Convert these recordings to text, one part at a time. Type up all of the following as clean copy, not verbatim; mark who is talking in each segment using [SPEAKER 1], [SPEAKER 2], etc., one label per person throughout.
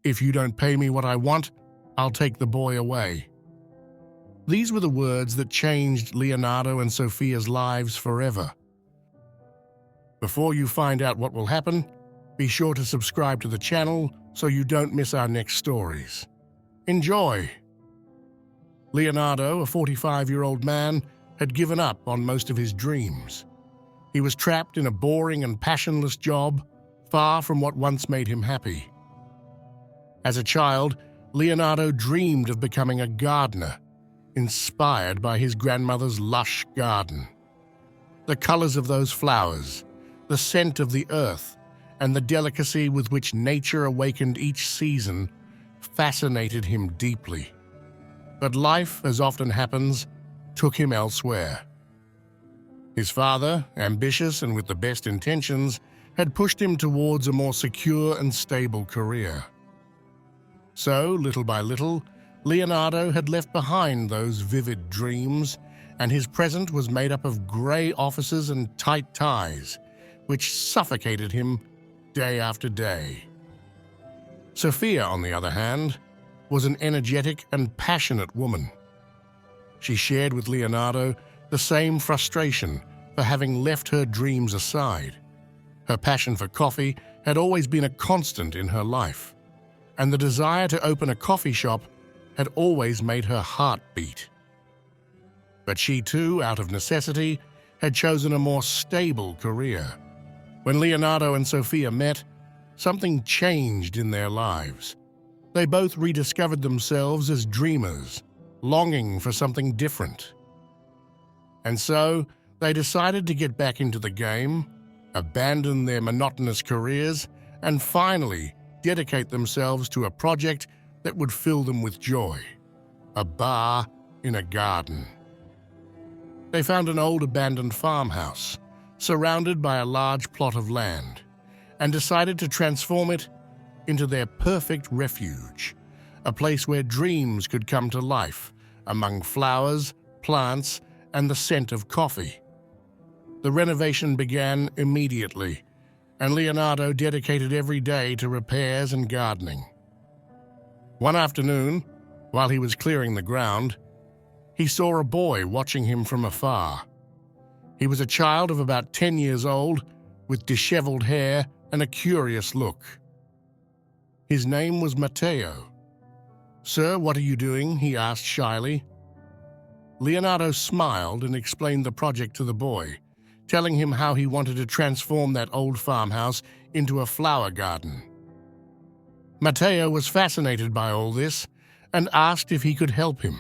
[SPEAKER 1] "If you don't pay me what I want, I'll take the boy away." These were the words that changed Leonardo and Sofia's lives forever. Before you find out what will happen, be sure to subscribe to the channel so you don't miss our next stories. Enjoy! Leonardo, a 45-year-old man, had given up on most of his dreams. He was trapped in a boring and passionless job, far from what once made him happy. As a child, Leonardo dreamed of becoming a gardener, inspired by his grandmother's lush garden. The colors of those flowers, the scent of the earth, and the delicacy with which nature awakened each season fascinated him deeply. But life, as often happens, took him elsewhere. His father, ambitious and with the best intentions, had pushed him towards a more secure and stable career. So, little by little, Leonardo had left behind those vivid dreams, and his present was made up of grey offices and tight ties, which suffocated him day after day. Sofia, on the other hand, was an energetic and passionate woman. She shared with Leonardo the same frustration for having left her dreams aside. Her passion for coffee had always been a constant in her life, and the desire to open a coffee shop had always made her heart beat. But she too, out of necessity, had chosen a more stable career. When Leonardo and Sofia met, something changed in their lives. They both rediscovered themselves as dreamers, longing for something different. And so, they decided to get back into the game, abandon their monotonous careers, and finally dedicate themselves to a project that would fill them with joy: a bar in a garden. They found an old abandoned farmhouse, surrounded by a large plot of land, and decided to transform it into their perfect refuge, a place where dreams could come to life among flowers, plants, and the scent of coffee. The renovation began immediately, and Leonardo dedicated every day to repairs and gardening. One afternoon, while he was clearing the ground, he saw a boy watching him from afar. He was a child of about 10 years old, with disheveled hair and a curious look. His name was Matteo. "Sir, what are you doing?" he asked shyly. Leonardo smiled and explained the project to the boy, telling him how he wanted to transform that old farmhouse into a flower garden. Matteo was fascinated by all this and asked if he could help him.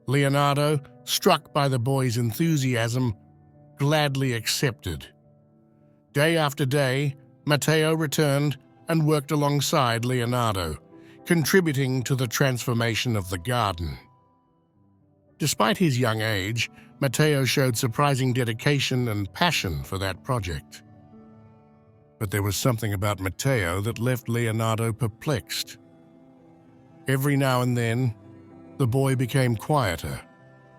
[SPEAKER 1] Leonardo, struck by the boy's enthusiasm, gladly accepted. Day after day, Matteo returned and worked alongside Leonardo, contributing to the transformation of the garden. Despite his young age, Matteo showed surprising dedication and passion for that project. But there was something about Matteo that left Leonardo perplexed. Every now and then, the boy became quieter,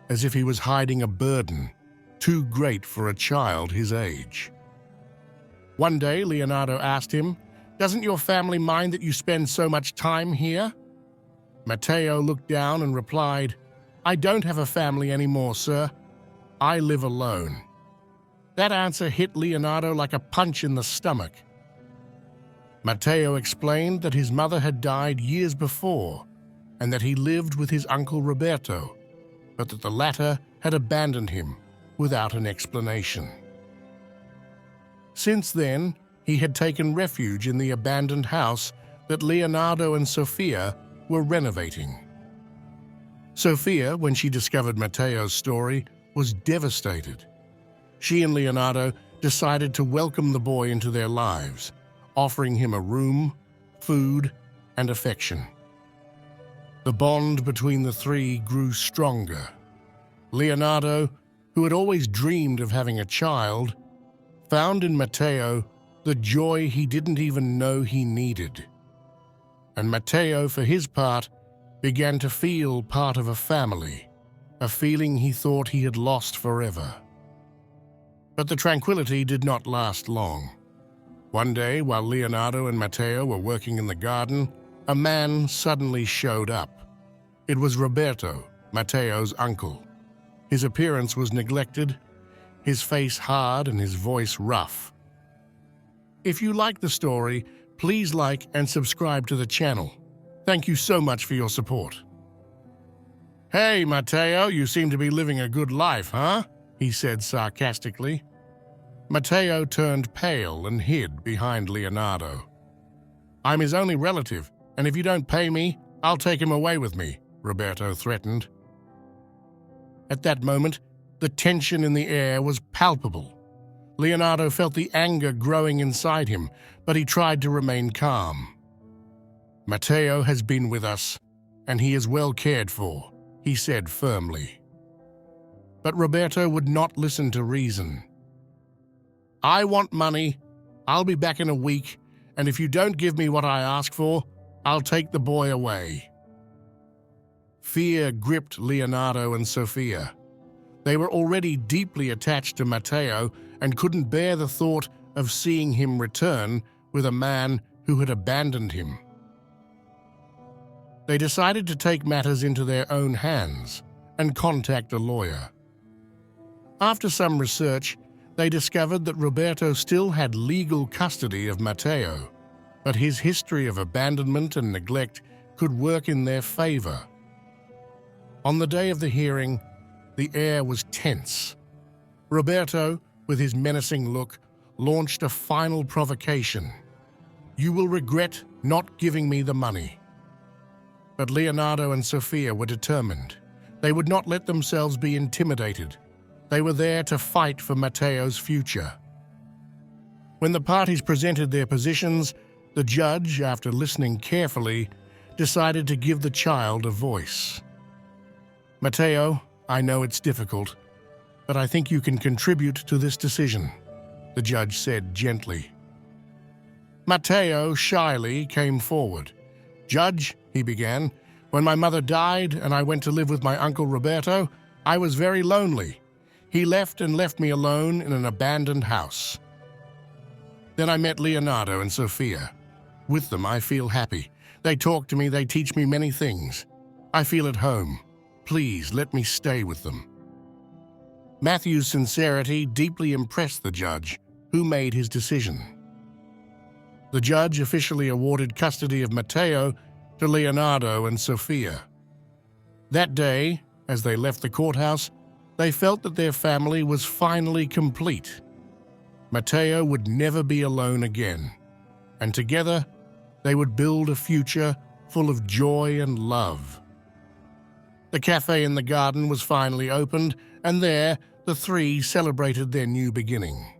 [SPEAKER 1] as if he was hiding a burden too great for a child his age. One day, Leonardo asked him, "Doesn't your family mind that you spend so much time here?" Matteo looked down and replied, "I don't have a family anymore, sir. I live alone." That answer hit Leonardo like a punch in the stomach. Matteo explained that his mother had died years before and that he lived with his uncle Roberto, but that the latter had abandoned him without an explanation. Since then, he had taken refuge in the abandoned house that Leonardo and Sofia were renovating. Sofia, when she discovered Matteo's story, was devastated. She and Leonardo decided to welcome the boy into their lives, offering him a room, food, and affection. The bond between the three grew stronger. Leonardo, who had always dreamed of having a child, found in Matteo the joy he didn't even know he needed. And Matteo, for his part, began to feel part of a family, a feeling he thought he had lost forever. But the tranquility did not last long. One day, while Leonardo and Matteo were working in the garden, a man suddenly showed up. It was Roberto, Matteo's uncle. His appearance was neglected, his face hard and his voice rough. If you like the story, please like and subscribe to the channel. Thank you so much for your support. "Hey, Matteo, you seem to be living a good life, huh?" he said sarcastically. Matteo turned pale and hid behind Leonardo. "I'm his only relative, and if you don't pay me, I'll take him away with me," Roberto threatened. At that moment, the tension in the air was palpable. Leonardo felt the anger growing inside him, but he tried to remain calm. "Matteo has been with us, and he is well cared for," he said firmly. But Roberto would not listen to reason. "I want money. I'll be back in a week, and if you don't give me what I ask for, I'll take the boy away." Fear gripped Leonardo and Sofia. They were already deeply attached to Matteo and couldn't bear the thought of seeing him return with a man who had abandoned him. They decided to take matters into their own hands and contact a lawyer. After some research, they discovered that Roberto still had legal custody of Matteo, but his history of abandonment and neglect could work in their favor. On the day of the hearing, the air was tense. Roberto, with his menacing look, launched a final provocation. "You will regret not giving me the money." But Leonardo and Sofia were determined. They would not let themselves be intimidated. They were there to fight for Matteo's future. When the parties presented their positions, the judge, after listening carefully, decided to give the child a voice. "Matteo, I know it's difficult, but I think you can contribute to this decision," the judge said gently. Matteo shyly came forward. "Judge," he began, "when my mother died and I went to live with my uncle Roberto, I was very lonely. He left me alone in an abandoned house. Then I met Leonardo and Sofia. With them I feel happy. They talk to me, they teach me many things. I feel at home. Please let me stay with them." Matthew's sincerity deeply impressed the judge, who made his decision. The judge officially awarded custody of Matteo to Leonardo and Sofia. That day, as they left the courthouse, they felt that their family was finally complete. Matteo would never be alone again, and together they would build a future full of joy and love. The cafe in the garden was finally opened, and there the three celebrated their new beginning.